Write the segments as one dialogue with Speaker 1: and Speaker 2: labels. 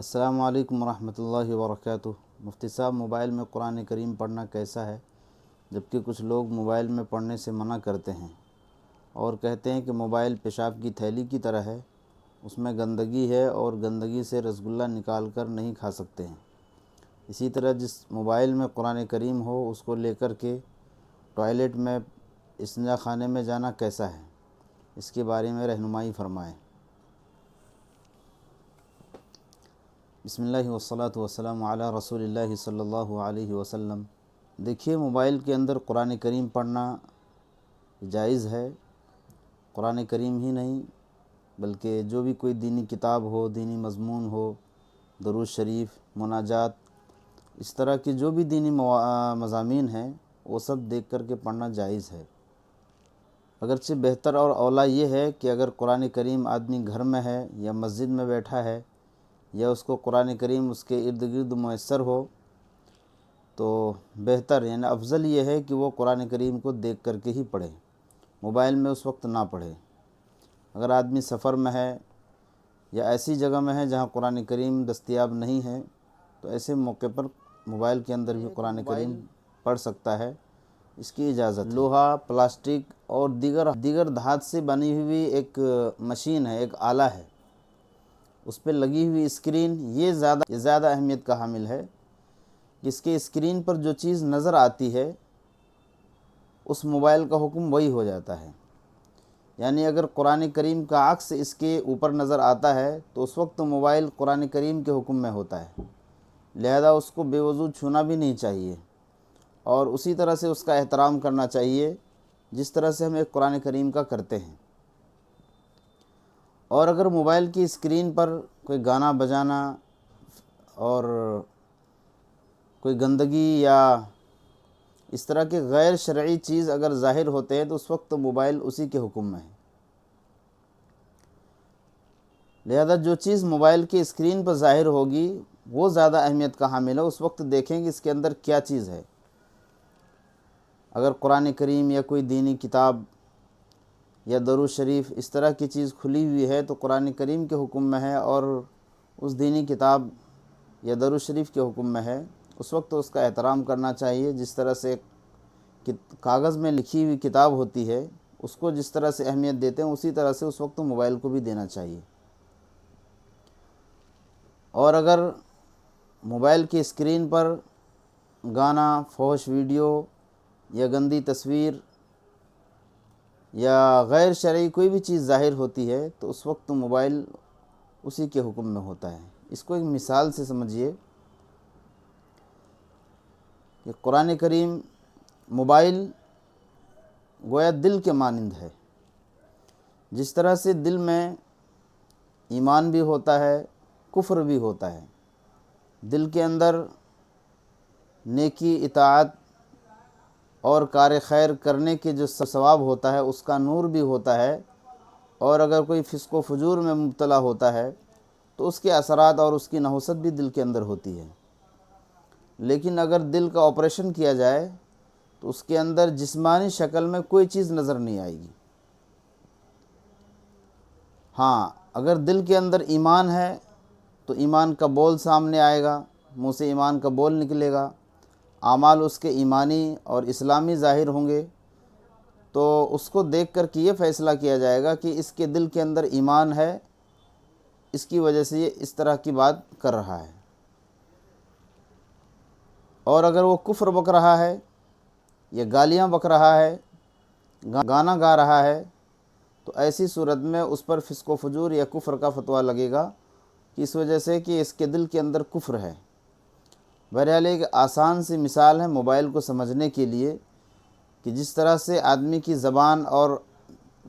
Speaker 1: السلام علیکم ورحمۃ اللہ وبرکاتہ۔ مفتی صاحب، موبائل میں قرآن کریم پڑھنا کیسا ہے؟ جبکہ کچھ لوگ موبائل میں پڑھنے سے منع کرتے ہیں اور کہتے ہیں کہ موبائل پیشاب کی تھیلی کی طرح ہے، اس میں گندگی ہے اور گندگی سے رسگلہ نکال کر نہیں کھا سکتے ہیں۔ اسی طرح جس موبائل میں قرآن کریم ہو اس کو لے کر کے ٹوائلٹ میں استنجا خانے میں جانا کیسا ہے؟ اس کے بارے میں رہنمائی فرمائیں۔ بسم اللہ والصلاة والسلام علی رسول اللہ صلی اللہ علیہ وسلم۔ دیکھیے، موبائل کے اندر قرآن کریم پڑھنا جائز ہے۔ قرآن کریم ہی نہیں بلکہ جو بھی کوئی دینی کتاب ہو، دینی مضمون ہو، درود شریف، مناجات، اس طرح کے جو بھی دینی مضامین ہیں وہ سب دیکھ کر کے پڑھنا جائز ہے۔ اگرچہ بہتر اور اولیٰ یہ ہے کہ اگر قرآن کریم آدمی گھر میں ہے یا مسجد میں بیٹھا ہے یا اس کو قرآن کریم اس کے ارد گرد میسر ہو تو بہتر، یعنی افضل یہ ہے کہ وہ قرآن کریم کو دیکھ کر کے ہی پڑھے، موبائل میں اس وقت نہ پڑھے۔ اگر آدمی سفر میں ہے یا ایسی جگہ میں ہے جہاں قرآن کریم دستیاب نہیں ہے تو ایسے موقع پر موبائل کے اندر بھی قرآن کریم پڑھ سکتا ہے، اس کی اجازت ہے۔ لوہا، پلاسٹک اور دیگر دھات سے بنی ہوئی ایک مشین ہے، ایک آلہ ہے، اس پہ لگی ہوئی اسکرین یہ زیادہ اہمیت کا حامل ہے۔ جس کے اسکرین پر جو چیز نظر آتی ہے اس موبائل کا حکم وہی ہو جاتا ہے۔ یعنی اگر قرآن کریم کا عکس اس کے اوپر نظر آتا ہے تو اس وقت موبائل قرآن کریم کے حکم میں ہوتا ہے، لہذا اس کو بے وضو چھونا بھی نہیں چاہیے اور اسی طرح سے اس کا احترام کرنا چاہیے جس طرح سے ہم ایک قرآن کریم کا کرتے ہیں۔ اور اگر موبائل کی اسکرین پر کوئی گانا بجانا اور کوئی گندگی یا اس طرح کے غیر شرعی چیز اگر ظاہر ہوتے ہیں تو اس وقت موبائل اسی کے حکم میں ہے۔ لہذا جو چیز موبائل کی اسکرین پر ظاہر ہوگی وہ زیادہ اہمیت کا حامل ہے، اس وقت دیکھیں کہ اس کے اندر کیا چیز ہے۔ اگر قرآن کریم یا کوئی دینی کتاب یا درود شریف اس طرح کی چیز کھلی ہوئی ہے تو قرآن کریم کے حکم میں ہے اور اس دینی کتاب یا درود شریف کے حکم میں ہے، اس وقت اس کا احترام کرنا چاہیے۔ جس طرح سے کاغذ میں لکھی ہوئی کتاب ہوتی ہے اس کو جس طرح سے اہمیت دیتے ہیں اسی طرح سے اس وقت موبائل کو بھی دینا چاہیے۔ اور اگر موبائل کی اسکرین پر گانا، فحش ویڈیو یا گندی تصویر یا غیر شرعی کوئی بھی چیز ظاہر ہوتی ہے تو اس وقت موبائل اسی کے حکم میں ہوتا ہے۔ اس کو ایک مثال سے سمجھیے کہ قرآن کریم موبائل گویا دل کے مانند ہے۔ جس طرح سے دل میں ایمان بھی ہوتا ہے، کفر بھی ہوتا ہے، دل کے اندر نیکی، اطاعت اور کار خیر کرنے کے جو ثواب ہوتا ہے اس کا نور بھی ہوتا ہے، اور اگر کوئی فسق و فجور میں مبتلا ہوتا ہے تو اس کے اثرات اور اس کی نحوست بھی دل کے اندر ہوتی ہے۔ لیکن اگر دل کا آپریشن کیا جائے تو اس کے اندر جسمانی شکل میں کوئی چیز نظر نہیں آئے گی۔ ہاں، اگر دل کے اندر ایمان ہے تو ایمان کا بول سامنے آئے گا، منہ سے ایمان کا بول نکلے گا، اعمال اس کے ایمانی اور اسلامی ظاہر ہوں گے، تو اس کو دیکھ کر کے یہ فیصلہ کیا جائے گا کہ اس کے دل کے اندر ایمان ہے، اس کی وجہ سے یہ اس طرح کی بات کر رہا ہے۔ اور اگر وہ کفر بک رہا ہے یا گالیاں بک رہا ہے، گانا گا رہا ہے تو ایسی صورت میں اس پر فسق و فجور یا کفر کا فتویٰ لگے گا کہ اس وجہ سے کہ اس کے دل کے اندر کفر ہے۔ بہرحال ایک آسان سی مثال ہے موبائل کو سمجھنے کے لیے کہ جس طرح سے آدمی کی زبان اور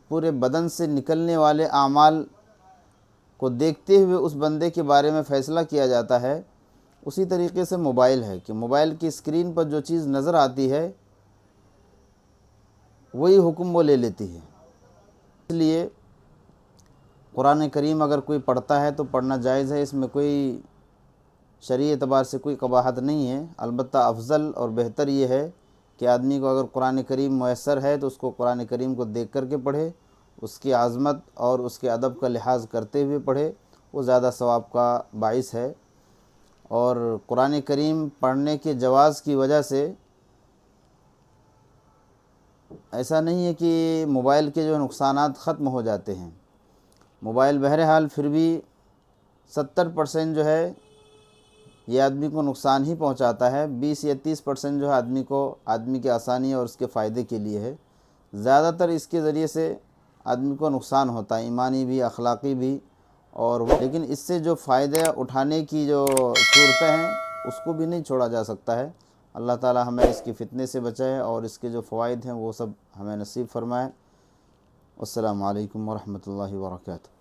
Speaker 1: پورے بدن سے نکلنے والے اعمال کو دیکھتے ہوئے اس بندے کے بارے میں فیصلہ کیا جاتا ہے، اسی طریقے سے موبائل ہے کہ موبائل کی اسکرین پر جو چیز نظر آتی ہے وہی حکم وہ لے لیتی ہے۔ اس لیے قرآن کریم اگر کوئی پڑھتا ہے تو پڑھنا جائز ہے، اس میں کوئی شرعی اعتبار سے کوئی قباحت نہیں ہے۔ البتہ افضل اور بہتر یہ ہے کہ آدمی کو اگر قرآن کریم میسر ہے تو اس کو قرآن کریم کو دیکھ کر کے پڑھے، اس کی عظمت اور اس کے ادب کا لحاظ کرتے ہوئے پڑھے، وہ زیادہ ثواب کا باعث ہے۔ اور قرآن کریم پڑھنے کے جواز کی وجہ سے ایسا نہیں ہے کہ موبائل کے جو نقصانات ختم ہو جاتے ہیں۔ موبائل بہرحال پھر بھی 70% جو ہے یہ آدمی کو نقصان ہی پہنچاتا ہے، 20 یا 30% جو ہے آدمی کی آسانی اور اس کے فائدے کے لیے ہے۔ زیادہ تر اس کے ذریعے سے آدمی کو نقصان ہوتا ہے، ایمانی بھی، اخلاقی بھی، لیکن اس سے جو فائدہ اٹھانے کی جو صورتیں ہیں اس کو بھی نہیں چھوڑا جا سکتا ہے۔ اللہ تعالی ہمیں اس کی فتنے سے بچائے اور اس کے جو فوائد ہیں وہ سب ہمیں نصیب فرمائے۔ السلام علیکم ورحمۃ اللہ وبرکاتہ۔